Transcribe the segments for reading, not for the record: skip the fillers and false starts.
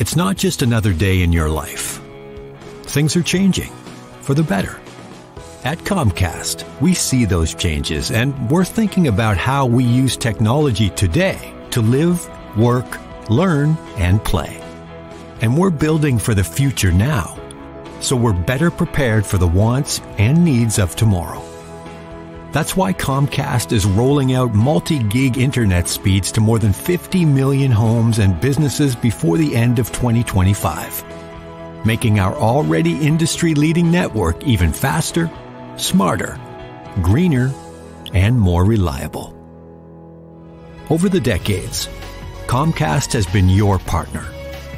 It's not just another day in your life. Things are changing for the better. At Comcast, we see those changes, and we're thinking about how we use technology today to live, work, learn, and play. And we're building for the future now, so we're better prepared for the wants and needs of tomorrow. That's why Comcast is rolling out multi-gig internet speeds to more than 50 million homes and businesses before the end of 2025, making our already industry-leading network even faster, smarter, greener, and more reliable. Over the decades, Comcast has been your partner,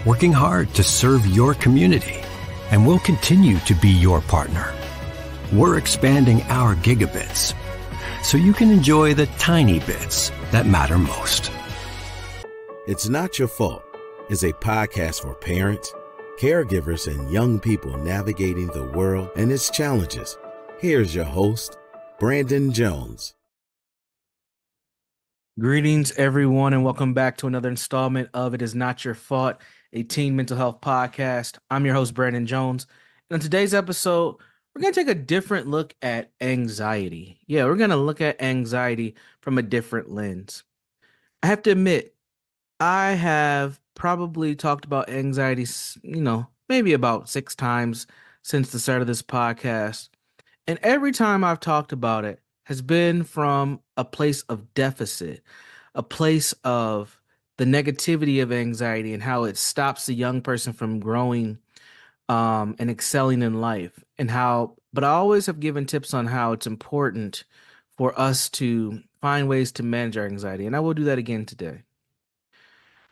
working hard to serve your community, and will continue to be your partner. We're expanding our gigabits so you can enjoy the tiny bits that matter most. It's Not Your Fault is a podcast for parents, caregivers, and young people navigating the world and its challenges. Here's your host, Brandon Jones. Greetings, everyone, and welcome back to another installment of It Is Not Your Fault, a teen mental health podcast. I'm your host, Brandon Jones. And on today's episode, we're going to take a different look at anxiety. Yeah, we're going to look at anxiety from a different lens. I have to admit, I have probably talked about anxiety, maybe about 6 times since the start of this podcast. And every time I've talked about it has been from a place of deficit, a place of the negativity of anxiety and how it stops the young person from growing and excelling in life, but I always have given tips on how it's important for us to find ways to manage our anxiety. And I will do that again today.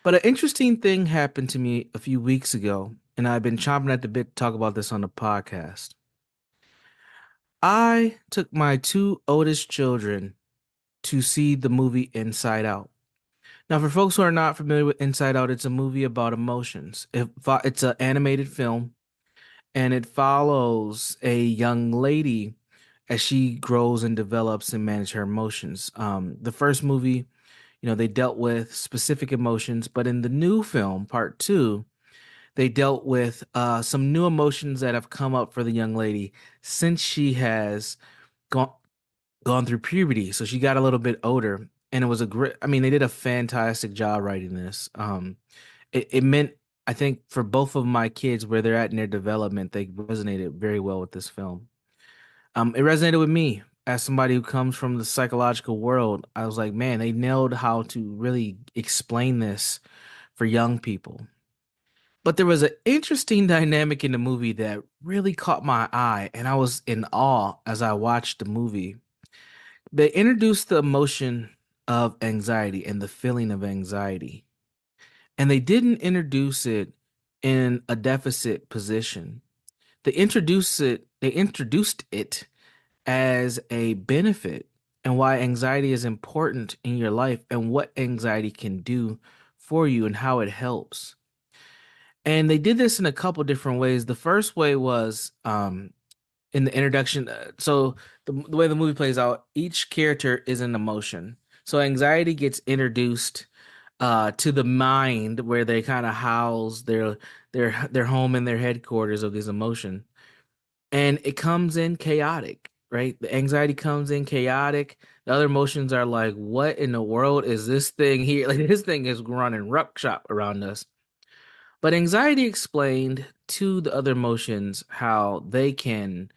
But an interesting thing happened to me a few weeks ago, and I've been chomping at the bit to talk about this on the podcast. I took my 2 oldest children to see the movie Inside Out. Now, for folks who are not familiar with Inside Out, it's a movie about emotions. It's an animated film, and it follows a young lady as she grows and develops and manages her emotions. The first movie, they dealt with specific emotions, but in the new film, part 2, they dealt with some new emotions that have come up for the young lady since she has gone through puberty. So she got a little bit older, and it was they did a fantastic job writing this. It meant, I think, for both of my kids, where they're at in their development, they resonated very well with this film. It resonated with me as somebody who comes from the psychological world. I was like, man, they nailed how to really explain this for young people. But there was an interesting dynamic in the movie that really caught my eye, and I was in awe as I watched the movie. They introduced the emotion of anxiety and the feeling of anxiety, and they didn't introduce it in a deficit position. They introduced it as a benefit, and why anxiety is important in your life and what anxiety can do for you and how it helps. And they did this in a couple different ways. The first way was in the introduction. So the way the movie plays out, each character is an emotion. So anxiety gets introduced to the mind, where they kind of house their home and their headquarters of this emotion. And it comes in chaotic, right? The anxiety comes in chaotic. The other emotions are like, what in the world is this thing here? Like, this thing is running ruckshop around us. But anxiety explained to the other emotions how they can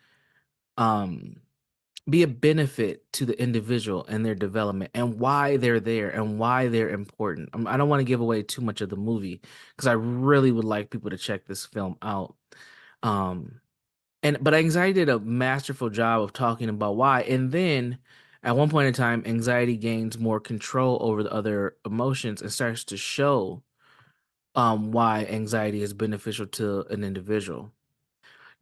be a benefit to the individual and their development, and why they're there and why they're important. I don't want to give away too much of the movie, because I really would like people to check this film out. But anxiety did a masterful job of talking about why. And then at one point in time, anxiety gains more control over the other emotions and starts to show why anxiety is beneficial to an individual.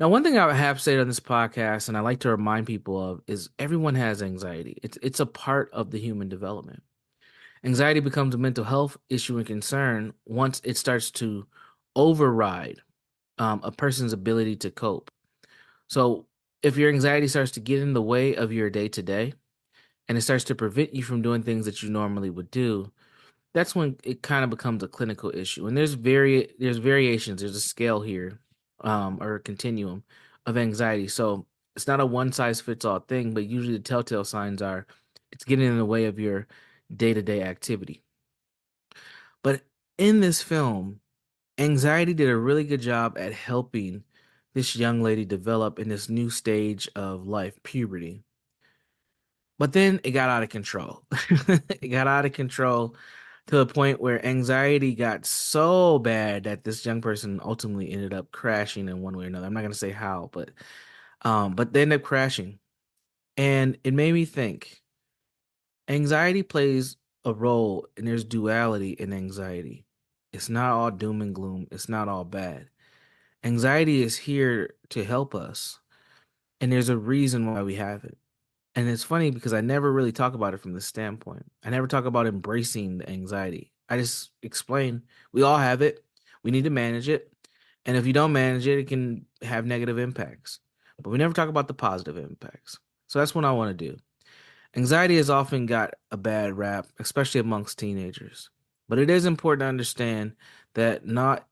Now, one thing I have said on this podcast, and I like to remind people of, is everyone has anxiety. It's a part of the human development. Anxiety becomes a mental health issue and concern once it starts to override a person's ability to cope. So if your anxiety starts to get in the way of your day to day, and it starts to prevent you from doing things that you normally would do, that's when it kind of becomes a clinical issue. And there's variations. There's a scale here, or a continuum of anxiety. So it's not a one size fits all thing, but usually the telltale signs are it's getting in the way of your day to day activity. But in this film, anxiety did a really good job at helping this young lady develop in this new stage of life, puberty. But then it got out of control. It got out of control to the point where anxiety got so bad that this young person ultimately ended up crashing in one way or another. I'm not going to say how, but they ended up crashing. And it made me think anxiety plays a role, and there's duality in anxiety. It's not all doom and gloom, it's not all bad. Anxiety is here to help us, and there's a reason why we have it. And it's funny because I never really talk about it from this standpoint. I never talk about embracing the anxiety. I just explain we all have it. We need to manage it. And if you don't manage it, it can have negative impacts. But we never talk about the positive impacts. So that's what I want to do. Anxiety has often got a bad rap, especially amongst teenagers. But it is important to understand that not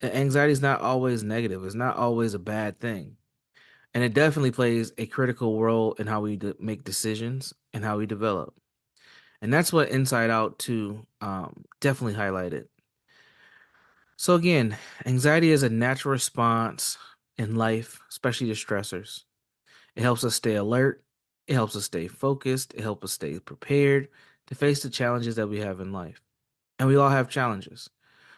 anxiety is not always negative. It's not always a bad thing. And it definitely plays a critical role in how we make decisions and how we develop. And that's what Inside Out 2 definitely highlighted. So, again, anxiety is a natural response in life, especially to stressors. It helps us stay alert, it helps us stay focused, it helps us stay prepared to face the challenges that we have in life. And we all have challenges.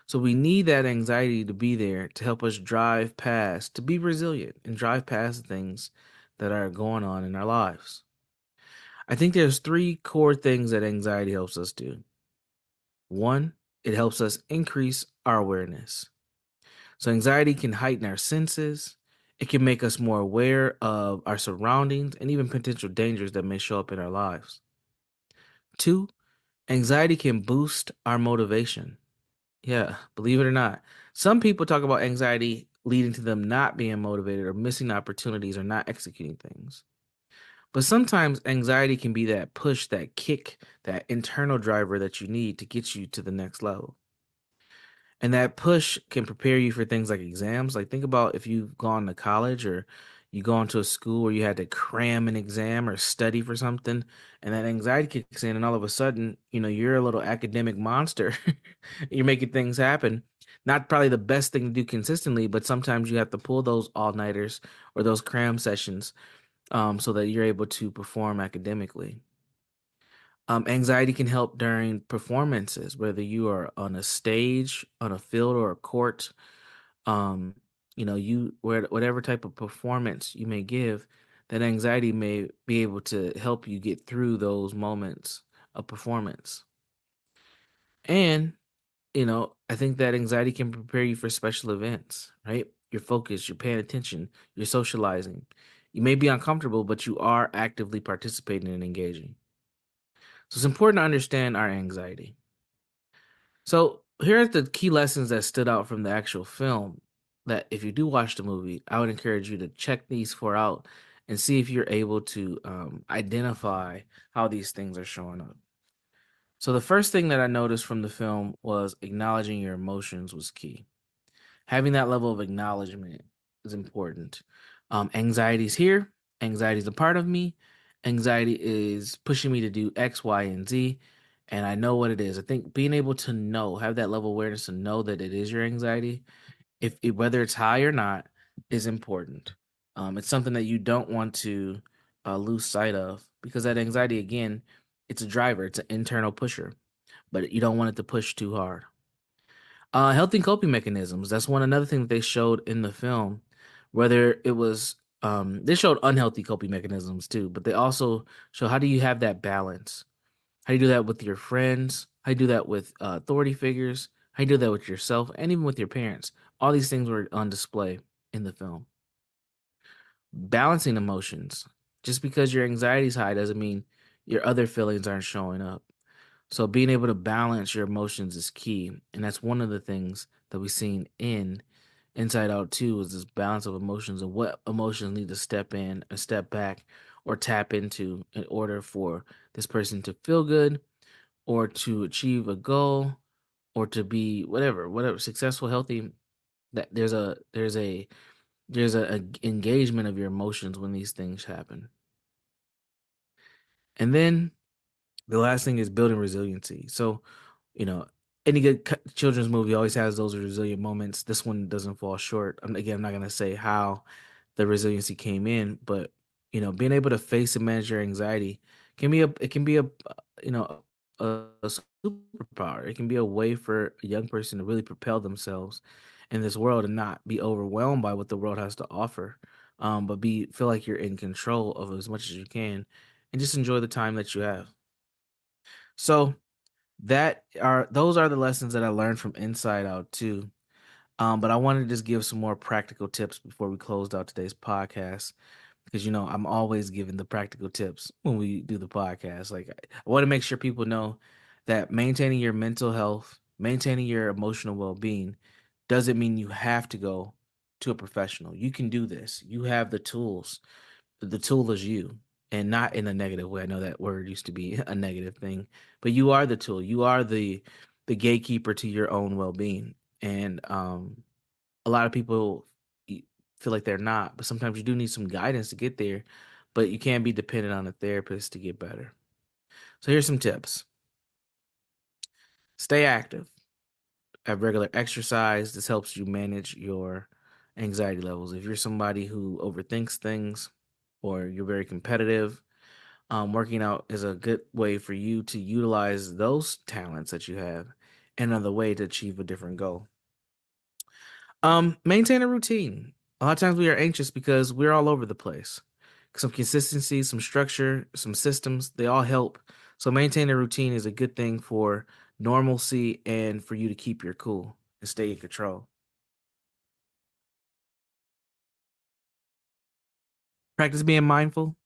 So we need that anxiety to be there to help us drive past, to be resilient and drive past the things that are going on in our lives. I think there's three core things that anxiety helps us do. One, it helps us increase our awareness. So anxiety can heighten our senses. It can make us more aware of our surroundings and even potential dangers that may show up in our lives. Two, anxiety can boost our motivation. Yeah, believe it or not. Some people talk about anxiety leading to them not being motivated or missing opportunities or not executing things. But sometimes anxiety can be that push, that kick, that internal driver that you need to get you to the next level. And that push can prepare you for things like exams. Like, think about if you've gone to college or you go into a school where you had to cram an exam or study for something, and that anxiety kicks in, and all of a sudden, you're a little academic monster. You're making things happen. Not probably the best thing to do consistently, but sometimes you have to pull those all-nighters or those cram sessions, so that you're able to perform academically. Anxiety can help during performances, whether you are on a stage, on a field, or a court. Um, whatever type of performance you may give, that anxiety may be able to help you get through those moments of performance. And I think that anxiety can prepare you for special events, right? You're focused, you're paying attention, you're socializing. You may be uncomfortable, but you are actively participating and engaging. So it's important to understand our anxiety. So here are the key lessons that stood out from the actual film that if you do watch the movie, I would encourage you to check these four out and see if you're able to identify how these things are showing up. So the first thing that I noticed from the film was acknowledging your emotions was key. Having that level of acknowledgement is important. Anxiety is here. Anxiety is a part of me. Anxiety is pushing me to do X, Y, and Z. And I know what it is. I think being able to know, have that level of awareness to know that it is your anxiety, whether it's high or not, is important. It's something that you don't want to lose sight of, because that anxiety, again, it's a driver, it's an internal pusher, but you don't want it to push too hard. Healthy coping mechanisms. That's another thing that they showed in the film. Whether it was, they showed unhealthy coping mechanisms too, but they also show how do you have that balance? How do you do that with your friends? How do you do that with authority figures? How do you do that with yourself and even with your parents? All these things were on display in the film. Balancing emotions. Just because your anxiety is high doesn't mean your other feelings aren't showing up. So being able to balance your emotions is key. And that's one of the things that we've seen in Inside Out 2 is this balance of emotions and what emotions need to step in or step back or tap into in order for this person to feel good or to achieve a goal or to be whatever successful, healthy, that there's a engagement of your emotions when these things happen. And then the last thing is building resiliency. So, you know, any good children's movie always has those resilient moments. This one doesn't fall short. Again, I'm not going to say how the resiliency came in, but being able to face and manage your anxiety can be a you know a superpower. It can be a way for a young person to really propel themselves in this world and not be overwhelmed by what the world has to offer, but be feel like you're in control of as much as you can, and just enjoy the time that you have. So those are the lessons that I learned from Inside Out too. But I wanted to just give some more practical tips before we closed out today's podcast because I'm always giving the practical tips when we do the podcast. Like I want to make sure people know that maintaining your mental health, maintaining your emotional well-being doesn't mean you have to go to a professional. You can do this. You have the tools. The tool is you, and not in a negative way. I know that word used to be a negative thing, but you are the tool. You are the gatekeeper to your own well-being. And a lot of people feel like they're not, but sometimes you do need some guidance to get there, but you can't be dependent on a therapist to get better. So here's some tips. Stay active. Have regular exercise. This helps you manage your anxiety levels. If you're somebody who overthinks things or you're very competitive, working out is a good way for you to utilize those talents that you have and another way to achieve a different goal. Maintain a routine. A lot of times we are anxious because we're all over the place. Some consistency, some structure, some systems, they all help. So maintaining a routine is a good thing for normalcy and for you to keep your cool and stay in control. Practice being mindful.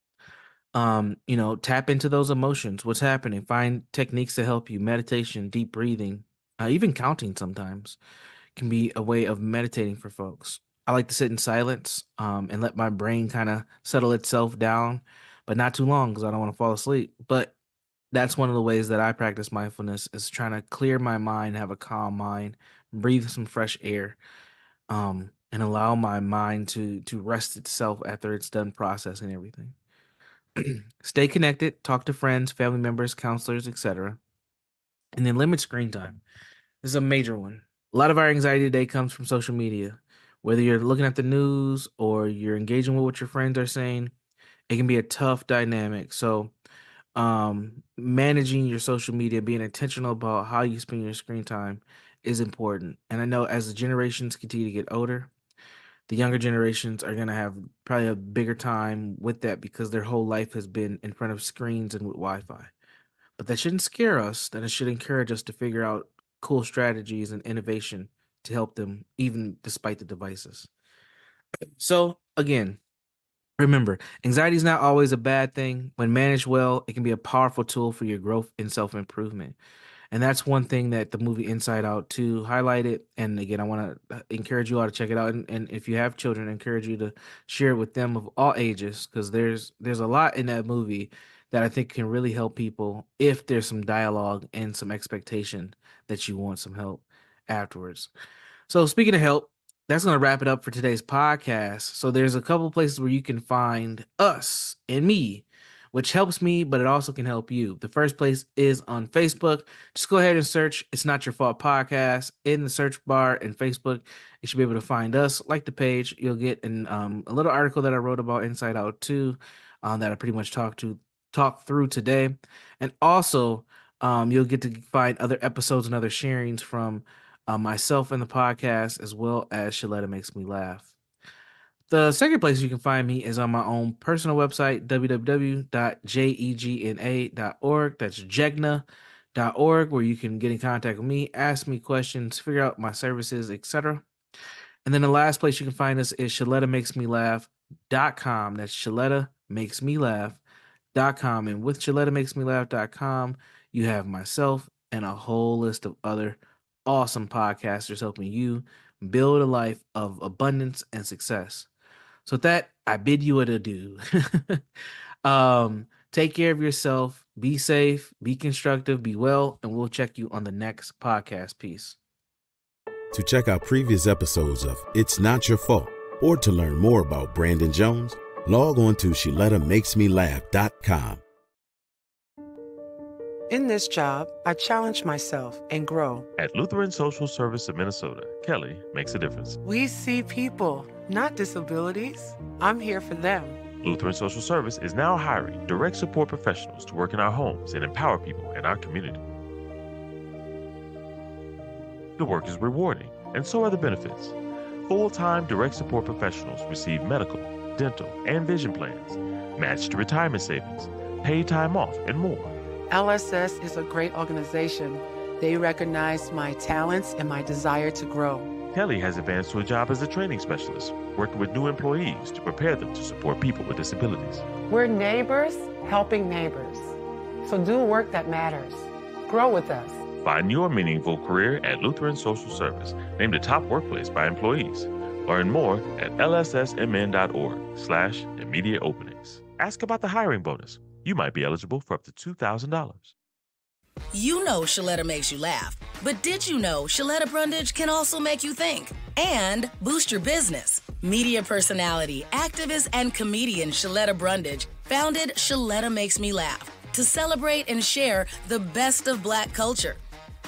Tap into those emotions. What's happening? Find techniques to help you. Meditation, deep breathing, even counting sometimes can be a way of meditating for folks. I like to sit in silence and let my brain kind of settle itself down, but not too long because I don't want to fall asleep. But that's one of the ways that I practice mindfulness is trying to clear my mind, have a calm mind, breathe some fresh air, and allow my mind to rest itself after it's done processing everything. Stay connected, talk to friends, family members, counselors, etc. And then limit screen time. This is a major one. A lot of our anxiety today comes from social media. Whether you're looking at the news or you're engaging with what your friends are saying, it can be a tough dynamic. So, managing your social media, being intentional about how you spend your screen time is important. And I know as the generations continue to get older, the younger generations are going to have probably a bigger time with that because their whole life has been in front of screens and with Wi-Fi. But that shouldn't scare us. That it should encourage us to figure out cool strategies and innovation to help them, even despite the devices. So, again, remember, anxiety is not always a bad thing. When managed well, it can be a powerful tool for your growth and self improvement. And that's one thing that the movie Inside Out 2 highlighted. And again, I want to encourage you all to check it out. And if you have children, I encourage you to share it with them of all ages because there's a lot in that movie that I think can really help people if there's some dialogue and some expectation that you want some help afterwards. So speaking of help, that's going to wrap it up for today's podcast. So there's a couple places where you can find us and me, which helps me, but it also can help you. The first place is on Facebook. Just go ahead and search It's Not Your Fault Podcast in the search bar in Facebook. You should be able to find us. Like the page, you'll get a little article that I wrote about Inside Out 2 that I pretty much talked through today. And also, you'll get to find other episodes and other sharings from myself and the podcast, as well as Shaletta Makes Me Laugh. The second place you can find me is on my own personal website, www.jegna.org. That's jegna.org, where you can get in contact with me, ask me questions, figure out my services, etc. And then the last place you can find us is ShalettaMakesMeLaugh.com. That's ShalettaMakesMeLaugh.com. And with ShalettaMakesMeLaugh.com, you have myself and a whole list of other awesome podcasters helping you build a life of abundance and success. So with that, I bid you adieu. Take care of yourself. Be safe, be constructive, be well, and we'll check you on the next podcast. Peace. To check out previous episodes of It's Not Your Fault, or to learn more about Brandon Jones, log on to ShalettaMakesMeLaugh.com. In this job, I challenge myself and grow. At Lutheran Social Service of Minnesota, Kelly makes a difference. We see people, not disabilities. I'm here for them. Lutheran Social Service is now hiring direct support professionals to work in our homes and empower people in our community. The work is rewarding, and so are the benefits. Full-time direct support professionals receive medical, dental, and vision plans, matched retirement savings, paid time off, and more. LSS is a great organization. They recognize my talents and my desire to grow. Kelly has advanced to a job as a training specialist, working with new employees to prepare them to support people with disabilities. We're neighbors helping neighbors. So do work that matters. Grow with us. Find your meaningful career at Lutheran Social Service, named a top workplace by employees. Learn more at lssmn.org/immediate openings. Ask about the hiring bonus. You might be eligible for up to $2,000. You know Shaletta makes you laugh, but did you know Shaletta Brundage can also make you think and boost your business? Media personality, activist, and comedian Shaletta Brundage founded Shaletta Makes Me Laugh to celebrate and share the best of Black culture.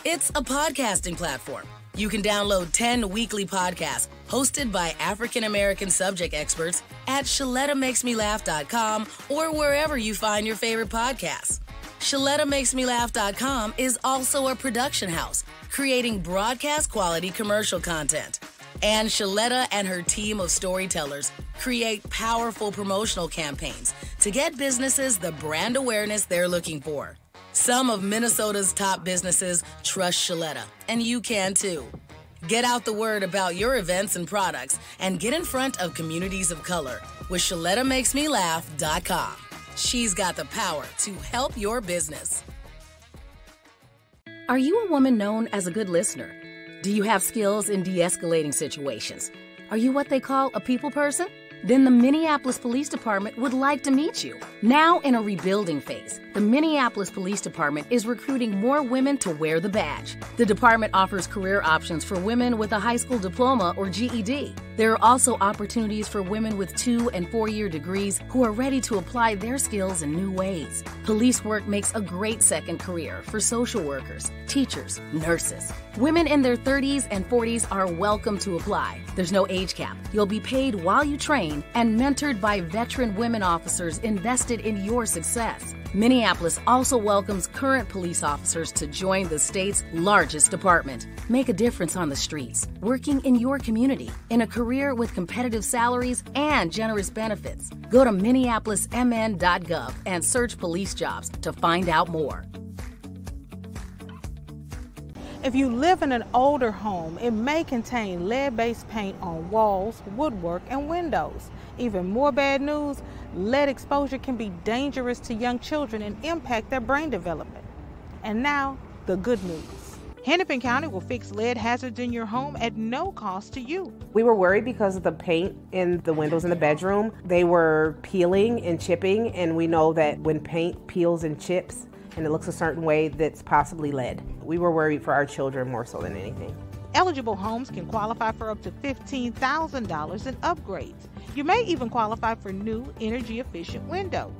It's a podcasting platform. You can download 10 weekly podcasts hosted by African-American subject experts at ShalettaMakesMeLaugh.com or wherever you find your favorite podcasts. ShalettaMakesMeLaugh.com is also a production house, creating broadcast-quality commercial content. And Shaletta and her team of storytellers create powerful promotional campaigns to get businesses the brand awareness they're looking for. Some of Minnesota's top businesses trust Shaletta, and you can too. Get out the word about your events and products and get in front of communities of color with ShalettaMakesMeLaugh.com. She's got the power to help your business. Are you a woman known as a good listener? Do you have skills in de-escalating situations? Are you what they call a people person? Then the Minneapolis Police Department would like to meet you. Now in a rebuilding phase, the Minneapolis Police Department is recruiting more women to wear the badge. The department offers career options for women with a high school diploma or GED. There are also opportunities for women with 2- and 4-year degrees who are ready to apply their skills in new ways. Police work makes a great second career for social workers, teachers, nurses. Women in their 30s and 40s are welcome to apply. There's no age cap. You'll be paid while you train and mentored by veteran women officers invested in your success. Minneapolis also welcomes current police officers to join the state's largest department. Make a difference on the streets, working in your community, in a career with competitive salaries and generous benefits. Go to minneapolismn.gov and search police jobs to find out more. If you live in an older home, it may contain lead-based paint on walls, woodwork, and windows. Even more bad news, lead exposure can be dangerous to young children and impact their brain development. And now, the good news. Hennepin County will fix lead hazards in your home at no cost to you. We were worried because of the paint in the windows in the bedroom. They were peeling and chipping, and we know that when paint peels and chips, and it looks a certain way, that's possibly lead. We were worried for our children more so than anything. Eligible homes can qualify for up to $15,000 in upgrades. You may even qualify for new energy-efficient windows.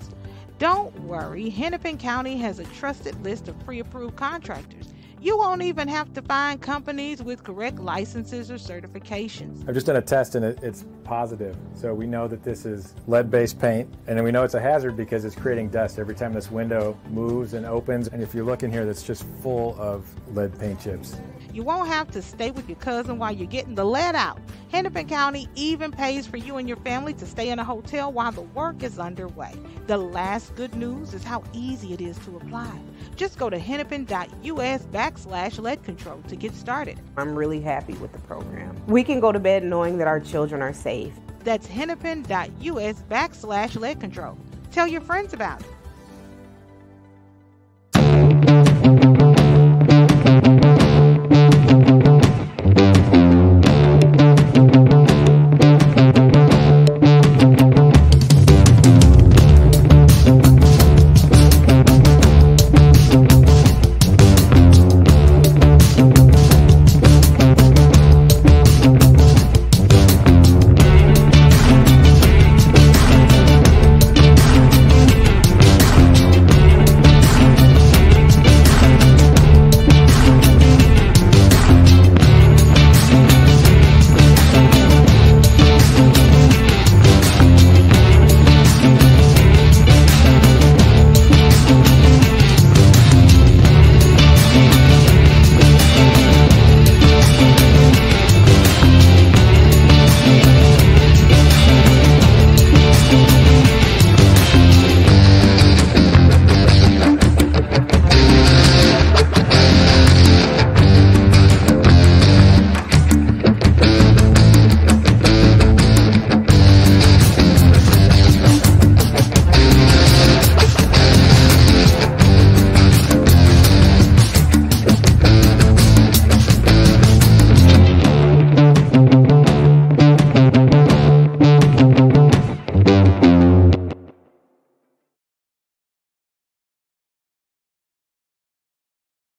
Don't worry, Hennepin County has a trusted list of pre-approved contractors. You won't even have to find companies with correct licenses or certifications. I've just done a test and it's positive. So we know that this is lead-based paint, and then we know it's a hazard because it's creating dust every time this window moves and opens. And if you look in here, that's just full of lead paint chips. You won't have to stay with your cousin while you're getting the lead out. Hennepin County even pays for you and your family to stay in a hotel while the work is underway. The last good news is how easy it is to apply. Just go to hennepin.us/lead control to get started. I'm really happy with the program. We can go to bed knowing that our children are safe. That's hennepin.us/lead control. Tell your friends about it.